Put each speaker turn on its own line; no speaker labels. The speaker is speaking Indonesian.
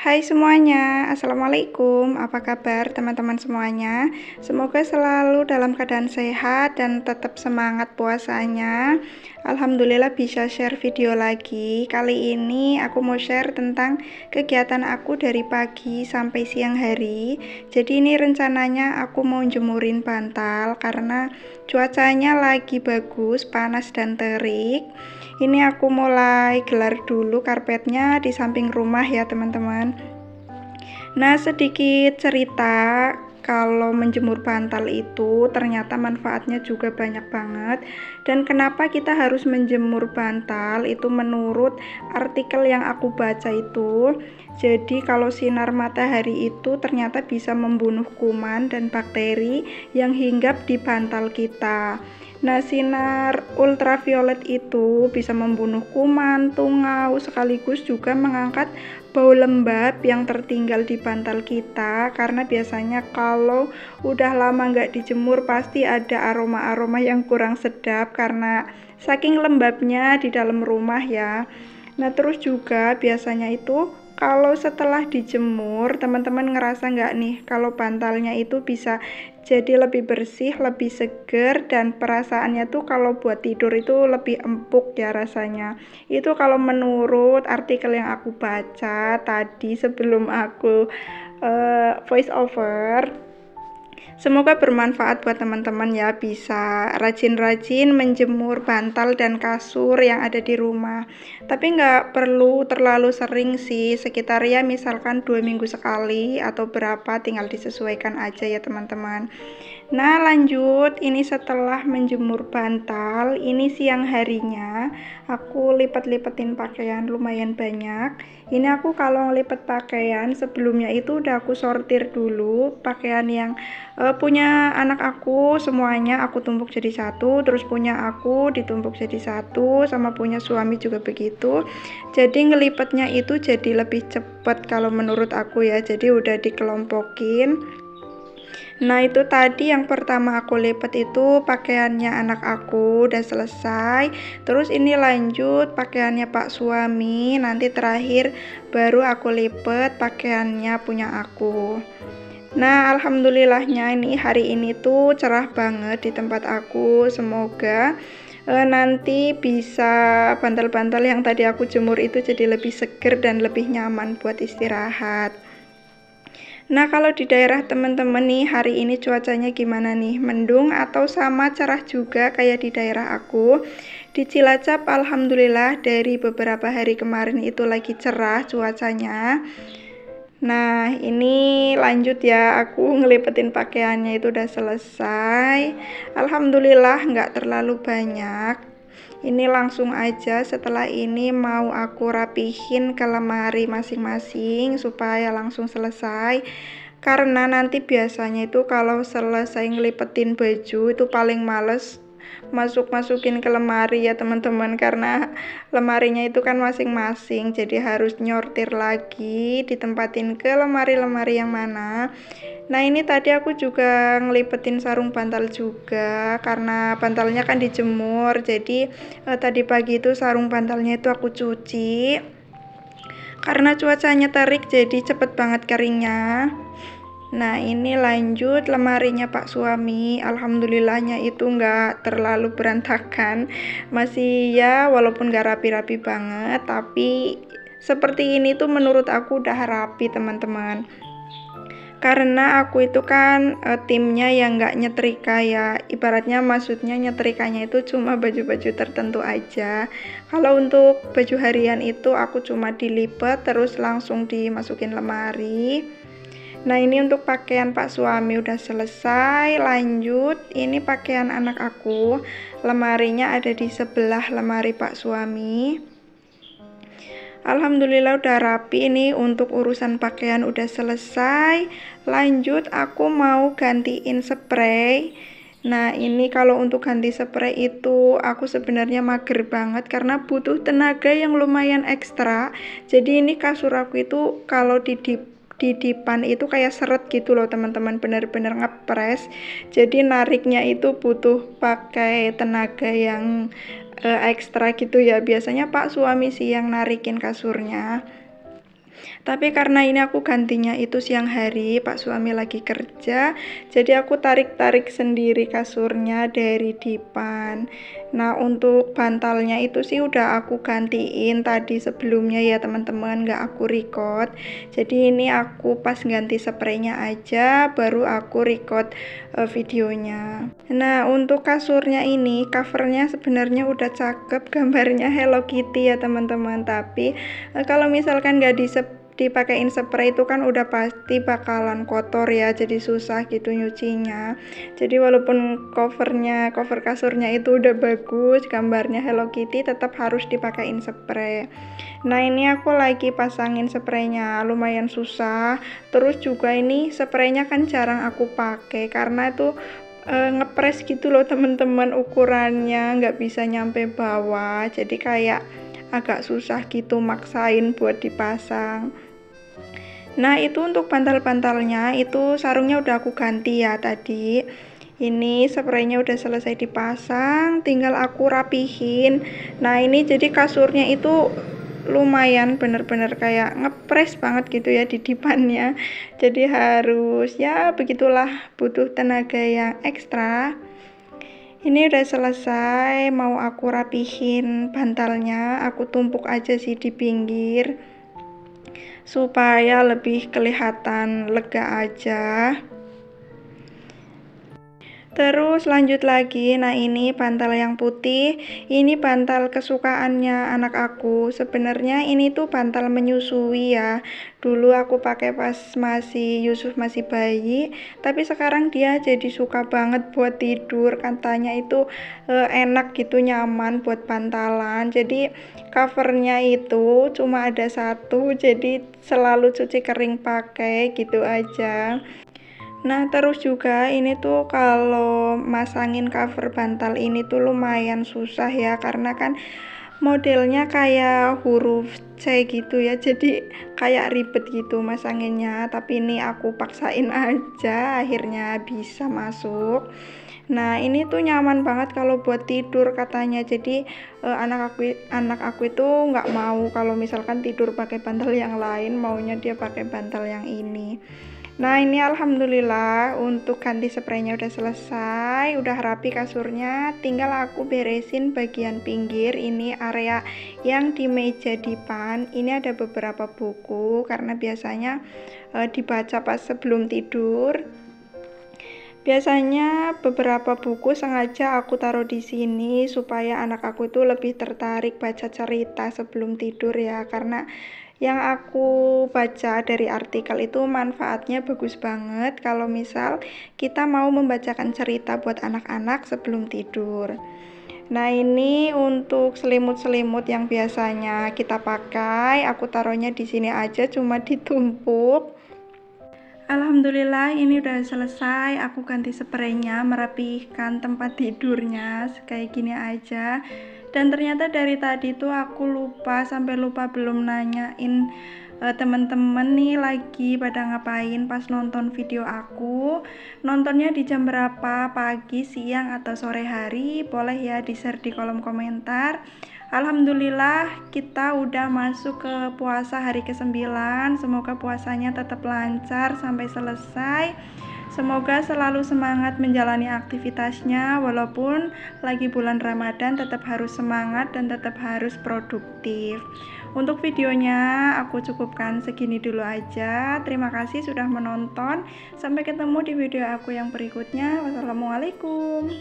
Hai semuanya, Assalamualaikum. Apa kabar teman-teman semuanya? Semoga selalu dalam keadaan sehat dan tetap semangat puasanya. Alhamdulillah bisa share video lagi. Kali ini aku mau share tentang kegiatan aku dari pagi sampai siang hari. Jadi ini rencananya aku mau jemurin bantal karena cuacanya lagi bagus, panas dan terik. Ini aku mulai gelar dulu karpetnya di samping rumah ya teman-teman. Nah, sedikit cerita, kalau menjemur bantal itu ternyata manfaatnya juga banyak banget. Dan kenapa kita harus menjemur bantal itu menurut artikel yang aku baca itu, jadi kalau sinar matahari itu ternyata bisa membunuh kuman dan bakteri yang hinggap di bantal kita. Nah, sinar ultraviolet itu bisa membunuh kuman, tungau, sekaligus juga mengangkat bau lembab yang tertinggal di bantal kita, karena biasanya kalau udah lama nggak dijemur pasti ada aroma-aroma yang kurang sedap karena saking lembabnya di dalam rumah ya. Nah, terus juga biasanya itu kalau setelah dijemur, teman-teman ngerasa nggak nih kalau bantalnya itu bisa jadi lebih bersih, lebih seger, dan perasaannya tuh kalau buat tidur itu lebih empuk ya rasanya. Itu kalau menurut artikel yang aku baca tadi sebelum aku voice over. Semoga bermanfaat buat teman-teman ya, bisa rajin-rajin menjemur bantal dan kasur yang ada di rumah. Tapi nggak perlu terlalu sering sih, sekitar ya misalkan 2 minggu sekali atau berapa, tinggal disesuaikan aja ya teman-teman. Nah, lanjut, ini setelah menjemur bantal, ini siang harinya aku lipat-lipetin pakaian lumayan banyak. Ini aku kalau ngelipet pakaian sebelumnya itu udah aku sortir dulu pakaian yang punya anak aku, semuanya aku tumpuk jadi satu, terus punya aku ditumpuk jadi satu, sama punya suami juga begitu. Jadi ngelipetnya itu jadi lebih cepat kalau menurut aku ya, jadi udah dikelompokin. Nah, itu tadi yang pertama aku lipat itu pakaiannya anak aku udah selesai. Terus ini lanjut pakaiannya Pak suami, nanti terakhir baru aku lipat pakaiannya punya aku. Nah, alhamdulillahnya ini hari ini tuh cerah banget di tempat aku. Semoga nanti bisa bantal-bantal yang tadi aku jemur itu jadi lebih seger dan lebih nyaman buat istirahat. Nah, kalau di daerah teman-teman nih hari ini cuacanya gimana nih? Mendung atau sama cerah juga kayak di daerah aku? Di Cilacap alhamdulillah dari beberapa hari kemarin itu lagi cerah cuacanya. Nah, ini lanjut ya, aku ngelipetin pakaiannya itu udah selesai. Alhamdulillah nggak terlalu banyak. Ini langsung aja setelah ini mau aku rapihin ke lemari masing-masing supaya langsung selesai. Karena nanti biasanya itu kalau selesai ngelipetin baju itu paling males masukin ke lemari ya teman-teman, karena lemarinya itu kan masing-masing, jadi harus nyortir lagi ditempatin ke lemari-lemari yang mana. Nah, ini tadi aku juga ngelipetin sarung bantal juga karena bantalnya kan dijemur, jadi tadi pagi itu sarung bantalnya itu aku cuci karena cuacanya terik jadi cepet banget keringnya. Nah, ini lanjut lemarinya Pak suami, alhamdulillahnya itu nggak terlalu berantakan, masih ya walaupun nggak rapi-rapi banget, tapi seperti ini tuh menurut aku udah rapi teman-teman. Karena aku itu kan timnya yang nggak nyetrika ya, ibaratnya maksudnya nyetrikanya itu cuma baju-baju tertentu aja. Kalau untuk baju harian itu aku cuma dilipat terus langsung dimasukin lemari. Nah, ini untuk pakaian Pak suami udah selesai. Lanjut, ini pakaian anak aku, lemarinya ada di sebelah lemari Pak suami. Alhamdulillah udah rapi. Ini untuk urusan pakaian udah selesai. Lanjut, aku mau gantiin spray. Nah, ini kalau untuk ganti spray itu aku sebenarnya mager banget karena butuh tenaga yang lumayan ekstra. Jadi ini kasur aku itu kalau didipan itu kayak seret gitu loh teman-teman, bener-bener ngepres, jadi nariknya itu butuh pakai tenaga yang ekstra gitu ya. Biasanya Pak suami sih yang narikin kasurnya. Tapi karena ini aku gantinya itu siang hari, Pak suami lagi kerja, jadi aku tarik-tarik sendiri kasurnya dari dipan. Nah, untuk bantalnya itu sih udah aku gantiin tadi sebelumnya ya teman-teman, nggak aku record. Jadi ini aku pas ganti spraynya aja, baru aku record videonya. Nah, untuk kasurnya ini, covernya sebenarnya udah cakep, gambarnya Hello Kitty ya teman-teman. Tapi kalau misalkan nggak dipakein spray itu kan udah pasti bakalan kotor ya, jadi susah gitu nyucinya. Jadi walaupun cover kasurnya itu udah bagus, gambarnya Hello Kitty, tetap harus dipakein spray. Nah, ini aku lagi pasangin spraynya, lumayan susah. Terus juga ini spraynya kan jarang aku pakai karena itu ngepres gitu loh teman-teman, ukurannya nggak bisa nyampe bawah, jadi kayak agak susah gitu maksain buat dipasang. Nah, itu untuk bantal-bantalnya, itu sarungnya udah aku ganti ya tadi. Ini spraynya udah selesai dipasang, tinggal aku rapihin. Nah, ini jadi kasurnya itu lumayan bener-bener kayak ngepres banget gitu ya di dipannya. Jadi harus ya begitulah, butuh tenaga yang ekstra. Ini udah selesai, mau aku rapihin bantalnya, aku tumpuk aja sih di pinggir supaya lebih kelihatan lega aja. Terus lanjut lagi, nah ini bantal yang putih, ini bantal kesukaannya anak aku. Sebenarnya ini tuh bantal menyusui ya. Dulu aku pakai pas Yusuf masih bayi, tapi sekarang dia jadi suka banget buat tidur. Katanya itu enak gitu, nyaman buat bantalan. Jadi covernya itu cuma ada satu, jadi selalu cuci kering pakai gitu aja. Nah, terus juga ini tuh kalau masangin cover bantal ini tuh lumayan susah ya, karena kan modelnya kayak huruf C gitu ya, jadi kayak ribet gitu masanginnya. Tapi ini aku paksain aja, akhirnya bisa masuk. Nah, ini tuh nyaman banget kalau buat tidur katanya. Jadi anak aku itu nggak mau kalau misalkan tidur pakai bantal yang lain, maunya dia pakai bantal yang ini. Nah, ini alhamdulillah untuk ganti spraynya udah selesai, udah rapi kasurnya, tinggal aku beresin bagian pinggir. Ini area yang di meja dipan, ini ada beberapa buku karena biasanya dibaca pas sebelum tidur. Biasanya beberapa buku sengaja aku taruh di sini supaya anak aku itu lebih tertarik baca cerita sebelum tidur ya, karena yang aku baca dari artikel itu manfaatnya bagus banget kalau misal kita mau membacakan cerita buat anak-anak sebelum tidur. Nah, ini untuk selimut-selimut yang biasanya kita pakai, aku taruhnya di sini aja, cuma ditumpuk. Alhamdulillah ini udah selesai, aku ganti spraynya, merapihkan tempat tidurnya kayak gini aja. Dan ternyata dari tadi tuh aku sampai lupa belum nanyain temen-temen nih lagi pada ngapain pas nonton video aku. Nontonnya di jam berapa, pagi, siang, atau sore hari, boleh ya di share di kolom komentar. Alhamdulillah kita udah masuk ke puasa hari ke-9. Semoga puasanya tetap lancar sampai selesai. Semoga selalu semangat menjalani aktivitasnya, walaupun lagi bulan Ramadan tetap harus semangat dan tetap harus produktif. Untuk videonya aku cukupkan segini dulu aja. Terima kasih sudah menonton. Sampai ketemu di video aku yang berikutnya. Wassalamualaikum.